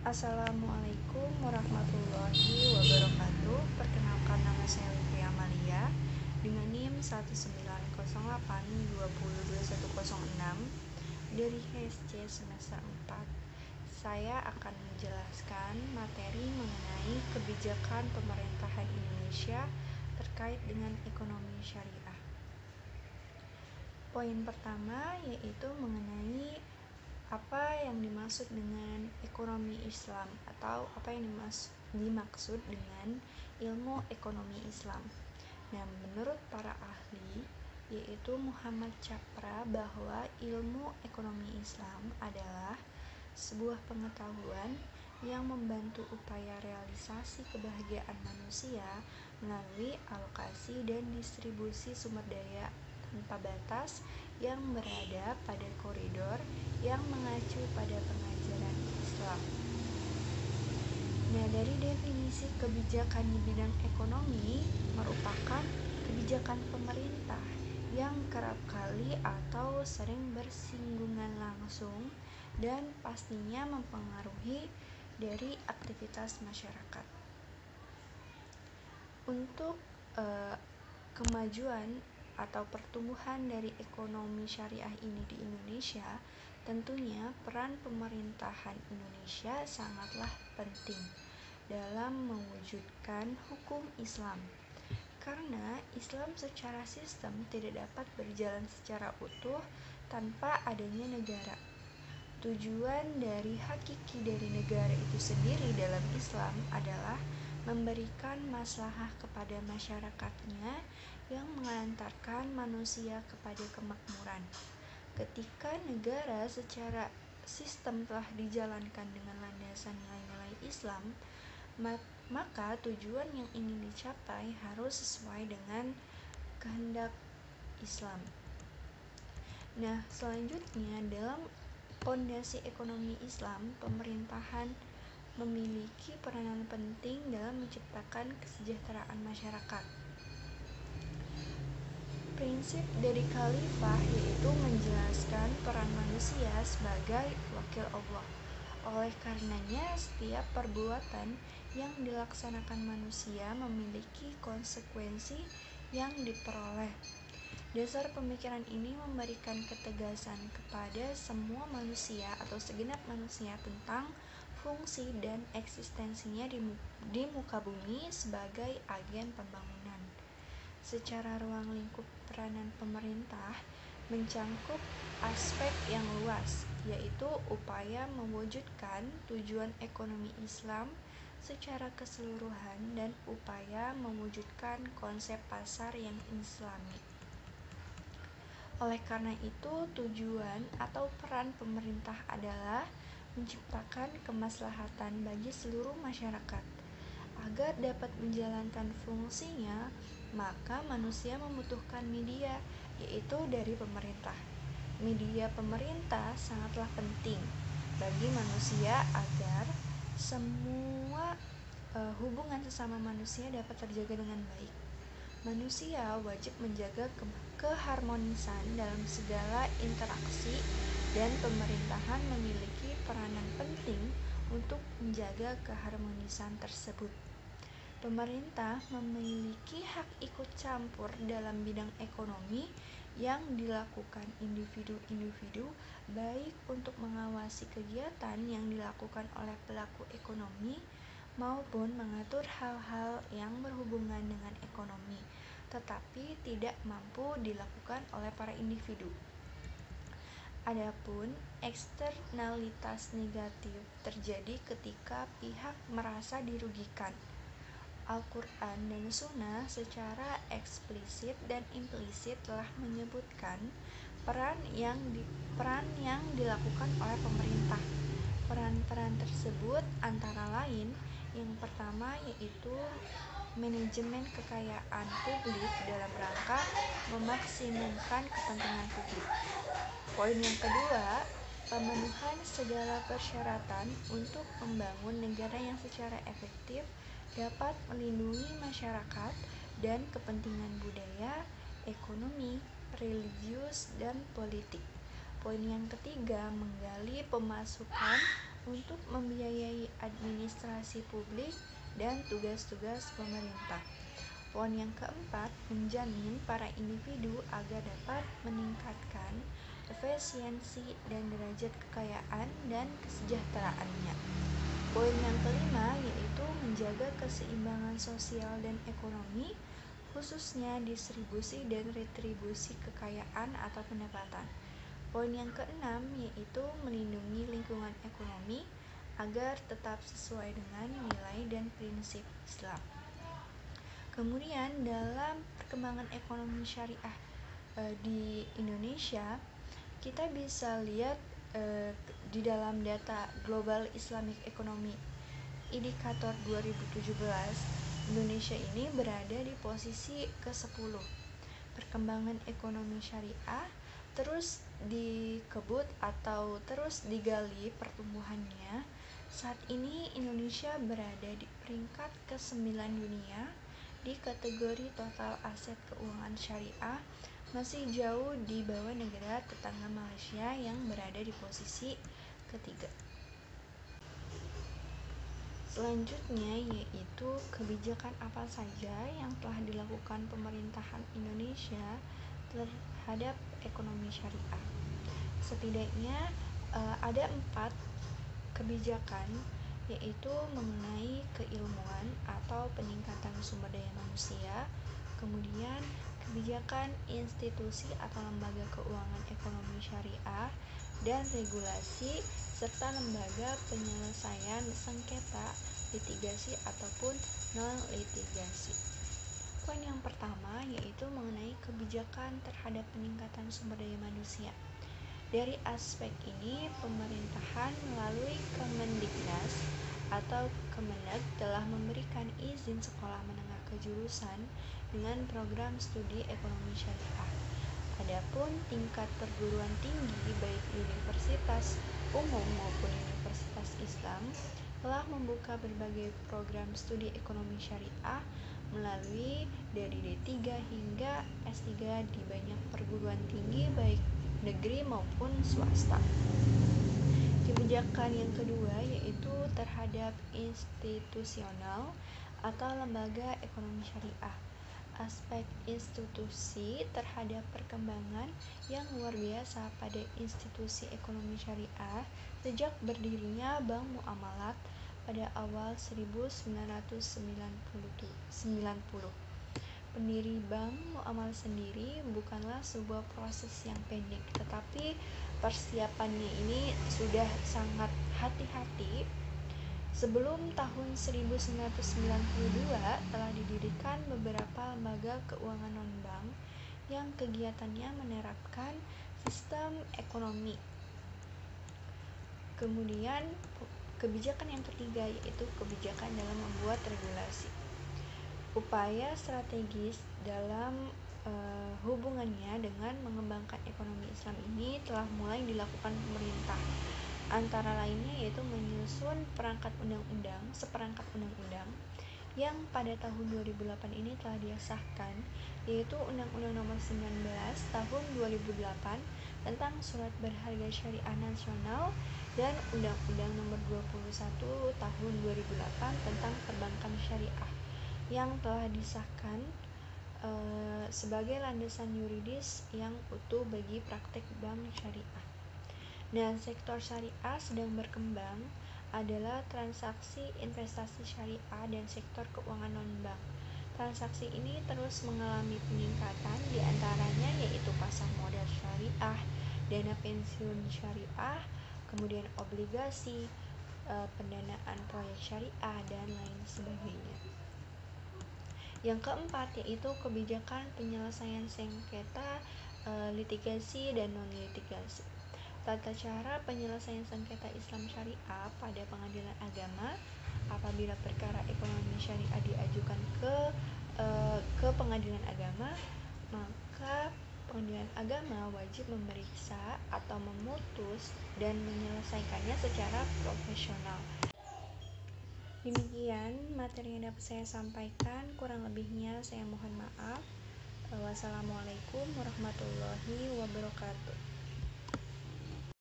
Assalamualaikum warahmatullahi wabarakatuh. Perkenalkan, nama saya Lutfi Amalia dengan NIM 19082020106 dari HSC semester 4. Saya akan menjelaskan materi mengenai kebijakan pemerintahan Indonesia terkait dengan ekonomi syariah. Poin pertama yaitu mengenai apa yang dimaksud dengan ekonomi Islam atau apa yang dimaksud dengan ilmu ekonomi Islam. Nah, menurut para ahli yaitu Muhammad Chapra bahwa ilmu ekonomi Islam adalah sebuah pengetahuan yang membantu upaya realisasi kebahagiaan manusia melalui alokasi dan distribusi sumber daya tanpa batas yang berada pada koridor yang mengacu pada pengajaran Islam. Nah, dari definisi kebijakan di bidang ekonomi merupakan kebijakan pemerintah yang kerap kali atau sering bersinggungan langsung dan pastinya mempengaruhi dari aktivitas masyarakat. Untuk kemajuan atau pertumbuhan dari ekonomi syariah ini di Indonesia, tentunya peran pemerintahan Indonesia sangatlah penting dalam mewujudkan hukum Islam. Karena Islam secara sistem tidak dapat berjalan secara utuh tanpa adanya negara. Tujuan dari hakiki dari negara itu sendiri dalam Islam adalah memberikan maslahah kepada masyarakatnya yang mengantarkan manusia kepada kemakmuran. Ketika negara secara sistem telah dijalankan dengan landasan nilai-nilai Islam, maka tujuan yang ingin dicapai harus sesuai dengan kehendak Islam. Nah, selanjutnya dalam fondasi ekonomi Islam, pemerintahan memiliki peranan penting dalam menciptakan kesejahteraan masyarakat. Prinsip dari khalifah yaitu menjelaskan peran manusia sebagai wakil Allah. Oleh karenanya, setiap perbuatan yang dilaksanakan manusia memiliki konsekuensi yang diperoleh. Dasar pemikiran ini memberikan ketegasan kepada semua manusia atau segenap manusia tentang fungsi dan eksistensinya di muka bumi sebagai agen pembangunan. Secara ruang lingkup peranan pemerintah mencangkup aspek yang luas, yaitu upaya mewujudkan tujuan ekonomi Islam secara keseluruhan dan upaya mewujudkan konsep pasar yang islami. Oleh karena itu, tujuan atau peran pemerintah adalah menciptakan kemaslahatan bagi seluruh masyarakat. Agar dapat menjalankan fungsinya, maka manusia membutuhkan media, yaitu dari pemerintah. Media pemerintah sangatlah penting bagi manusia agar semua hubungan sesama manusia dapat terjaga dengan baik. Manusia wajib menjaga keharmonisan dalam segala interaksi dan pemerintahan memiliki peranan penting untuk menjaga keharmonisan tersebut. Pemerintah memiliki hak ikut campur dalam bidang ekonomi yang dilakukan individu-individu, baik untuk mengawasi kegiatan yang dilakukan oleh pelaku ekonomi maupun mengatur hal-hal yang berhubungan dengan ekonomi, tetapi tidak mampu dilakukan oleh para individu. Adapun eksternalitas negatif terjadi ketika pihak merasa dirugikan. Al-Quran dan Sunnah secara eksplisit dan implisit telah menyebutkan peran yang dilakukan oleh pemerintah. Peran-peran tersebut antara lain, yang pertama yaitu manajemen kekayaan publik dalam rangka memaksimumkan kepentingan publik. Poin yang kedua, pemenuhan segala persyaratan untuk membangun negara yang secara efektif dapat melindungi masyarakat dan kepentingan budaya, ekonomi, religius, dan politik. Poin yang ketiga, menggali pemasukan untuk membiayai administrasi publik dan tugas-tugas pemerintah. Poin yang keempat, menjamin para individu agar dapat meningkatkan efisiensi dan derajat kekayaan dan kesejahteraannya. Poin yang kelima yaitu menjaga keseimbangan sosial dan ekonomi, khususnya distribusi dan retribusi kekayaan atau pendapatan. Poin yang keenam yaitu melindungi lingkungan ekonomi agar tetap sesuai dengan nilai dan prinsip Islam. Kemudian dalam perkembangan ekonomi syariah di Indonesia, kita bisa lihat di dalam data Global Islamic Economy Indikator 2017, Indonesia ini berada di posisi ke-10. Perkembangan ekonomi syariah terus dikebut atau terus digali pertumbuhannya. Saat ini Indonesia berada di peringkat ke-9 dunia di kategori total aset keuangan syariah, masih jauh di bawah negara tetangga Malaysia yang berada di posisi ketiga. Selanjutnya yaitu kebijakan apa saja yang telah dilakukan pemerintahan Indonesia terhadap ekonomi syariah. Setidaknya ada 4 kebijakan, yaitu mengenai keilmuan atau peningkatan sumber daya manusia, kemudian kebijakan institusi atau lembaga keuangan ekonomi syariah dan regulasi, serta lembaga penyelesaian sengketa litigasi ataupun non-litigasi. Poin yang pertama yaitu mengenai kebijakan terhadap peningkatan sumber daya manusia. Dari aspek ini, pemerintahan melalui Kemendiknas atau Kemenag telah memberikan izin sekolah menengah kejurusan dengan program studi ekonomi syariah. Adapun tingkat perguruan tinggi baik universitas umum maupun universitas Islam telah membuka berbagai program studi ekonomi syariah melalui dari D3 hingga S3 di banyak perguruan tinggi baik negeri maupun swasta. Kebijakan yang kedua yaitu terhadap institusional atau lembaga ekonomi syariah. Aspek institusi terhadap perkembangan yang luar biasa pada institusi ekonomi syariah sejak berdirinya Bank Muamalat pada awal 1990. Pendiri Bank Muamalat sendiri bukanlah sebuah proses yang pendek, tetapi persiapannya ini sudah sangat hati-hati. Sebelum tahun 1992 telah didirikan beberapa lembaga keuangan non-bank yang kegiatannya menerapkan sistem ekonomi. Kemudian kebijakan yang ketiga yaitu kebijakan dalam membuat regulasi. Upaya strategis dalam hubungannya dengan mengembangkan ekonomi Islam ini telah mulai dilakukan pemerintah. Antara lainnya yaitu menyusun seperangkat undang-undang yang pada tahun 2008 ini telah disahkan, yaitu Undang-Undang Nomor 19 Tahun 2008 tentang Surat Berharga Syariah Nasional dan Undang-Undang Nomor 21 Tahun 2008 tentang Perbankan Syariah yang telah disahkan sebagai landasan yuridis yang utuh bagi praktek bank syariah. Nah, sektor syariah sedang berkembang adalah transaksi investasi syariah dan sektor keuangan non-bank. Transaksi ini terus mengalami peningkatan, diantaranya yaitu pasar modal syariah, dana pensiun syariah, kemudian obligasi, pendanaan proyek syariah, dan lain sebagainya. Yang keempat yaitu kebijakan penyelesaian sengketa litigasi dan non-litigasi. Tata cara penyelesaian sengketa Islam syariah pada pengadilan agama. Apabila perkara ekonomi syariah diajukan ke pengadilan agama, maka pengadilan agama wajib memeriksa atau memutus dan menyelesaikannya secara profesional. Demikian materi yang dapat saya sampaikan, kurang lebihnya saya mohon maaf. Wassalamualaikum warahmatullahi wabarakatuh.